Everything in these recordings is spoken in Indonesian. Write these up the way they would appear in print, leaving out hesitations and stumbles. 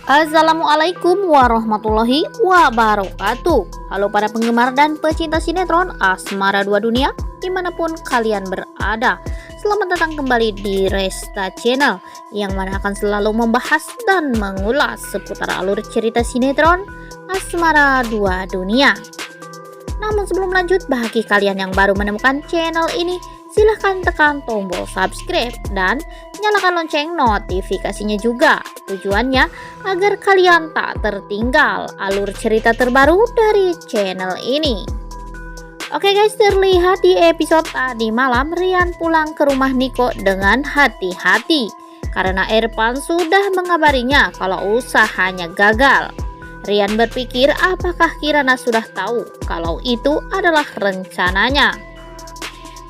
Assalamualaikum warahmatullahi wabarakatuh. Halo para penggemar dan pecinta sinetron Asmara Dua Dunia dimanapun kalian berada. Selamat datang kembali di Resta Channel, yang mana akan selalu membahas dan mengulas seputar alur cerita sinetron Asmara Dua Dunia. Namun sebelum lanjut, bagi kalian yang baru menemukan channel ini, silahkan tekan tombol subscribe dan nyalakan lonceng notifikasinya juga. Tujuannya agar kalian tak tertinggal alur cerita terbaru dari channel ini. Oke guys, terlihat di episode tadi malam Rian pulang ke rumah Niko dengan hati-hati karena Irfan sudah mengabarinya kalau usahanya gagal. Rian berpikir apakah Kirana sudah tahu kalau itu adalah rencananya.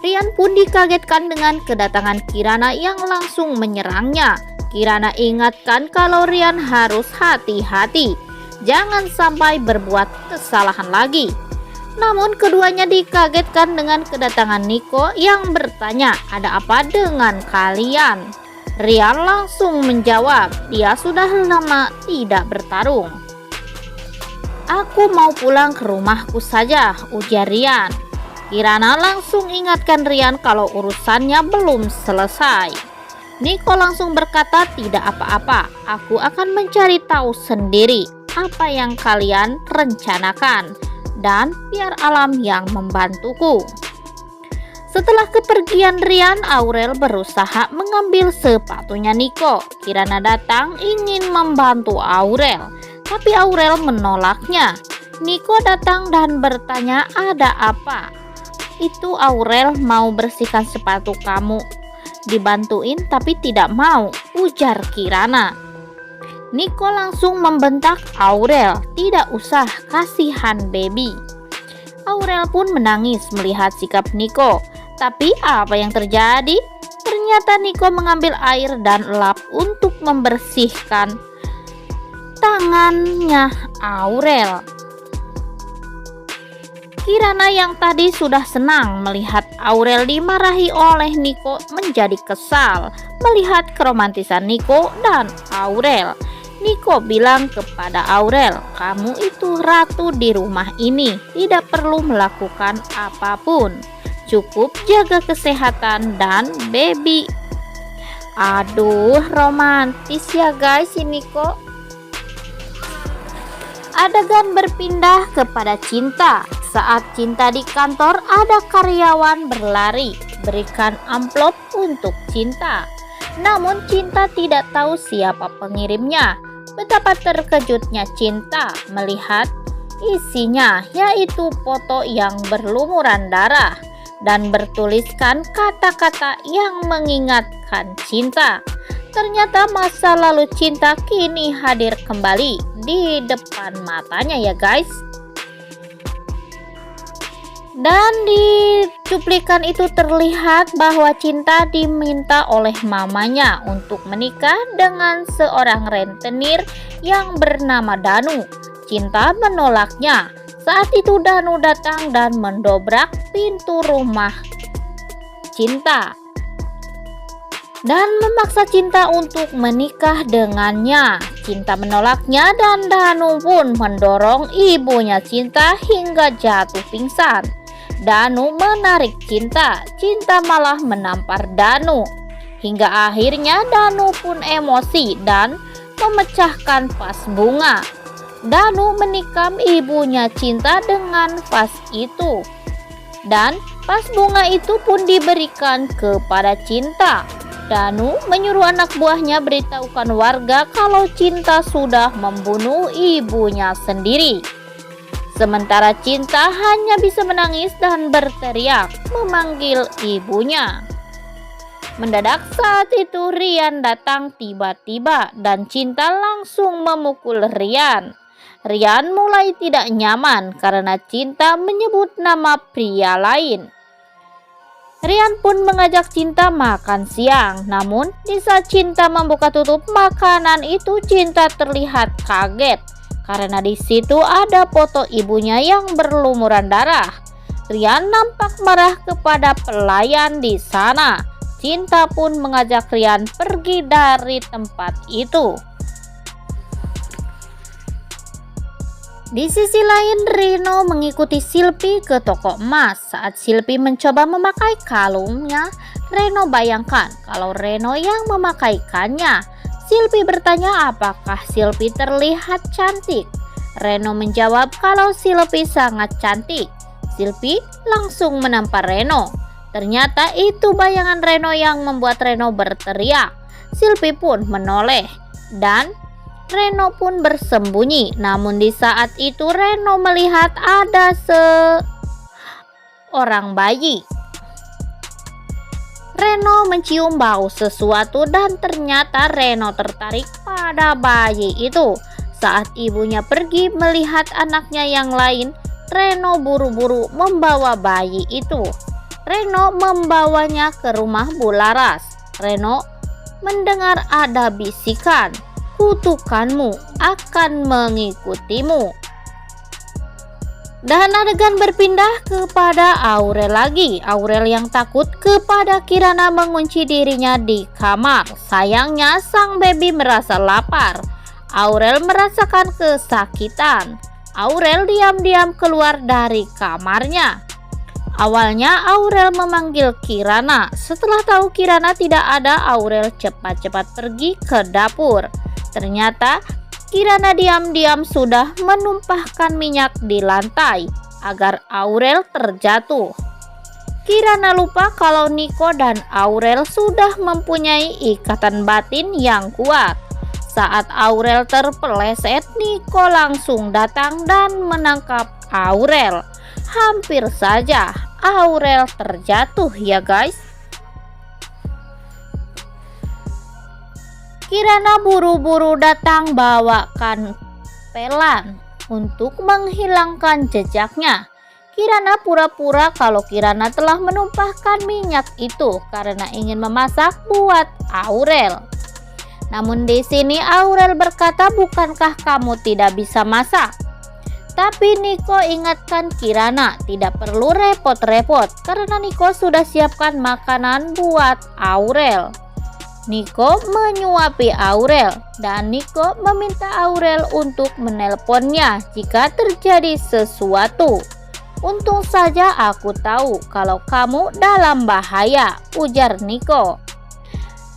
Rian pun dikagetkan dengan kedatangan Kirana yang langsung menyerangnya. Kirana ingatkan kalau Rian harus hati-hati, jangan sampai berbuat kesalahan lagi. Namun keduanya dikagetkan dengan kedatangan Niko yang bertanya, "Ada apa dengan kalian?" Rian langsung menjawab, dia sudah lama tidak bertarung. "Aku mau pulang ke rumahku saja," ujar Rian. Kirana langsung ingatkan Rian kalau urusannya belum selesai. Niko langsung berkata, "Tidak apa-apa, aku akan mencari tahu sendiri apa yang kalian rencanakan dan biar alam yang membantuku." Setelah kepergian Rian, Aurel berusaha mengambil sepatunya Niko. Kirana datang ingin membantu Aurel, tapi Aurel menolaknya. Niko datang dan bertanya, "Ada apa?" "Itu Aurel mau bersihkan sepatu kamu. Dibantuin tapi tidak mau," ujar Kirana. Niko langsung membentak Aurel, "Tidak usah, kasihan baby." Aurel pun menangis melihat sikap Niko. Tapi apa yang terjadi? Ternyata Niko mengambil air dan lap untuk membersihkan tangannya Aurel. Kirana yang tadi sudah senang melihat Aurel dimarahi oleh Niko menjadi kesal melihat keromantisan Niko dan Aurel. Niko bilang kepada Aurel, "Kamu itu ratu di rumah ini, tidak perlu melakukan apapun. Cukup jaga kesehatan dan baby." Aduh, romantis ya guys ini kok. Adegan berpindah kepada Cinta. Saat Cinta di kantor, ada karyawan berlari berikan amplop untuk Cinta. Namun Cinta tidak tahu siapa pengirimnya. Betapa terkejutnya Cinta melihat isinya, yaitu foto yang berlumuran darah dan bertuliskan kata-kata yang mengingatkan Cinta. Ternyata masa lalu Cinta kini hadir kembali di depan matanya ya guys. Dan di cuplikan itu terlihat bahwa Cinta diminta oleh mamanya untuk menikah dengan seorang rentenir yang bernama Danu. Cinta menolaknya. Saat itu Danu datang dan mendobrak pintu rumah Cinta dan memaksa Cinta untuk menikah dengannya. Cinta menolaknya dan Danu pun mendorong ibunya Cinta hingga jatuh pingsan. Danu menarik Cinta. Cinta malah menampar Danu. Hingga akhirnya Danu pun emosi dan memecahkan vas bunga. Danu menikam ibunya Cinta dengan vas itu. Dan vas bunga itu pun diberikan kepada Cinta. Danu menyuruh anak buahnya beritahukan warga kalau Cinta sudah membunuh ibunya sendiri. Sementara Cinta hanya bisa menangis dan berteriak memanggil ibunya. Mendadak saat itu Rian datang tiba-tiba dan Cinta langsung memukul Rian. Rian mulai tidak nyaman karena Cinta menyebut nama pria lain. Rian pun mengajak Cinta makan siang. Namun di saat Cinta membuka tutup makanan itu, Cinta terlihat kaget karena di situ ada foto ibunya yang berlumuran darah. Rian nampak marah kepada pelayan di sana. Cinta pun mengajak Rian pergi dari tempat itu. Di sisi lain, Reno mengikuti Silpi ke toko emas. Saat Silpi mencoba memakai kalungnya, Reno bayangkan kalau Reno yang memakaikannya. Silpi bertanya apakah Silpi terlihat cantik. Reno menjawab kalau Silpi sangat cantik. Silpi langsung menampar Reno. Ternyata itu bayangan Reno yang membuat Reno berteriak. Silpi pun menoleh dan Reno pun bersembunyi. Namun di saat itu Reno melihat ada seorang bayi. Reno mencium bau sesuatu dan ternyata Reno tertarik pada bayi itu. Saat ibunya pergi melihat anaknya yang lain, Reno buru-buru membawa bayi itu. Reno membawanya ke rumah Bularas. Reno mendengar ada bisikan, "Kutukanmu akan mengikutimu." Dan adegan berpindah kepada Aurel lagi. Aurel yang takut kepada Kirana mengunci dirinya di kamar. Sayangnya sang baby merasa lapar. Aurel merasakan kesakitan. Aurel diam-diam keluar dari kamarnya. Awalnya Aurel memanggil Kirana. Setelah tahu Kirana tidak ada, Aurel cepat-cepat pergi ke dapur. Ternyata Kirana diam-diam sudah menumpahkan minyak di lantai agar Aurel terjatuh. Kirana lupa kalau Nico dan Aurel sudah mempunyai ikatan batin yang kuat. Saat Aurel terpeleset, Nico langsung datang dan menangkap Aurel. Hampir saja Aurel terjatuh ya guys. Kirana buru-buru datang bawakan pelan untuk menghilangkan jejaknya. Kirana pura-pura kalau Kirana telah menumpahkan minyak itu karena ingin memasak buat Aurel. Namun di sini Aurel berkata, "Bukankah kamu tidak bisa masak?" Tapi Nico ingatkan Kirana tidak perlu repot-repot karena Nico sudah siapkan makanan buat Aurel. Nico menyuapi Aurel dan Nico meminta Aurel untuk menelponnya jika terjadi sesuatu. "Untung saja aku tahu kalau kamu dalam bahaya," ujar Nico.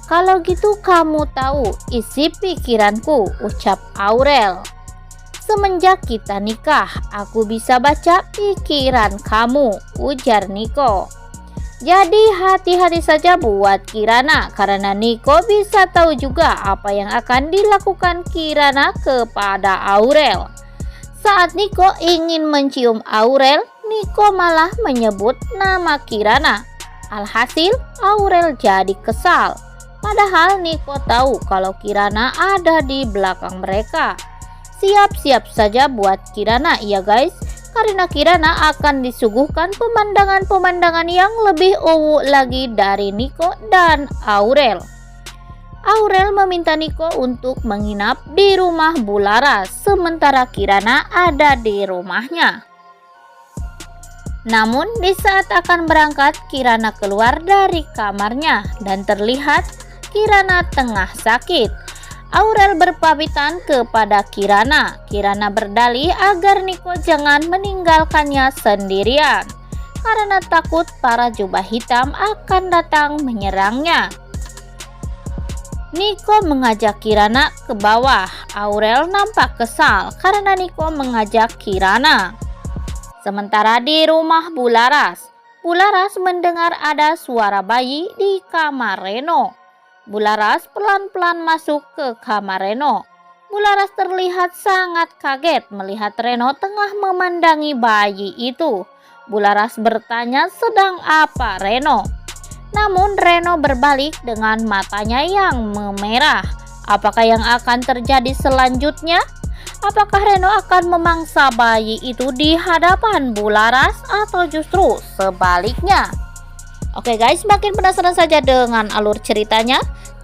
"Kalau gitu kamu tahu isi pikiranku," ucap Aurel. "Semenjak kita nikah, aku bisa baca pikiran kamu," ujar Nico. Jadi hati-hati saja buat Kirana karena Nico bisa tahu juga apa yang akan dilakukan Kirana kepada Aurel. Saat Nico ingin mencium Aurel, Nico malah menyebut nama Kirana. Alhasil Aurel jadi kesal. Padahal Nico tahu kalau Kirana ada di belakang mereka. Siap-siap saja buat Kirana ya guys, karena Kirana akan disuguhkan pemandangan-pemandangan yang lebih lagi dari Nico dan Aurel. Aurel meminta Nico untuk menginap di rumah Bularas, sementara Kirana ada di rumahnya. Namun di saat akan berangkat, Kirana keluar dari kamarnya dan terlihat Kirana tengah sakit. Aurel berpamitan kepada Kirana. Kirana berdalih agar Nico jangan meninggalkannya sendirian karena takut para jubah hitam akan datang menyerangnya. Nico mengajak Kirana ke bawah. Aurel nampak kesal karena Nico mengajak Kirana. Sementara di rumah Bularas, Bularas mendengar ada suara bayi di kamar Reno. Bularas pelan-pelan masuk ke kamar Reno. Bularas terlihat sangat kaget melihat Reno tengah memandangi bayi itu. Bularas bertanya, "Sedang apa Reno?" Namun Reno berbalik dengan matanya yang memerah. Apakah yang akan terjadi selanjutnya? Apakah Reno akan memangsa bayi itu di hadapan Bularas atau justru sebaliknya? Oke guys, makin penasaran saja dengan alur ceritanya?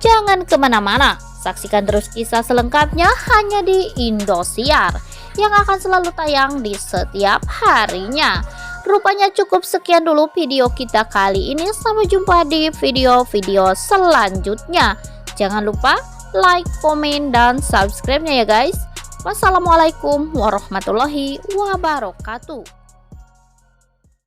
Jangan kemana-mana, saksikan terus kisah selengkapnya hanya di Indosiar yang akan selalu tayang di setiap harinya. Rupanya cukup sekian dulu video kita kali ini. Sampai jumpa di video-video selanjutnya. Jangan lupa like, komen, dan subscribe-nya ya guys. Wassalamualaikum warahmatullahi wabarakatuh.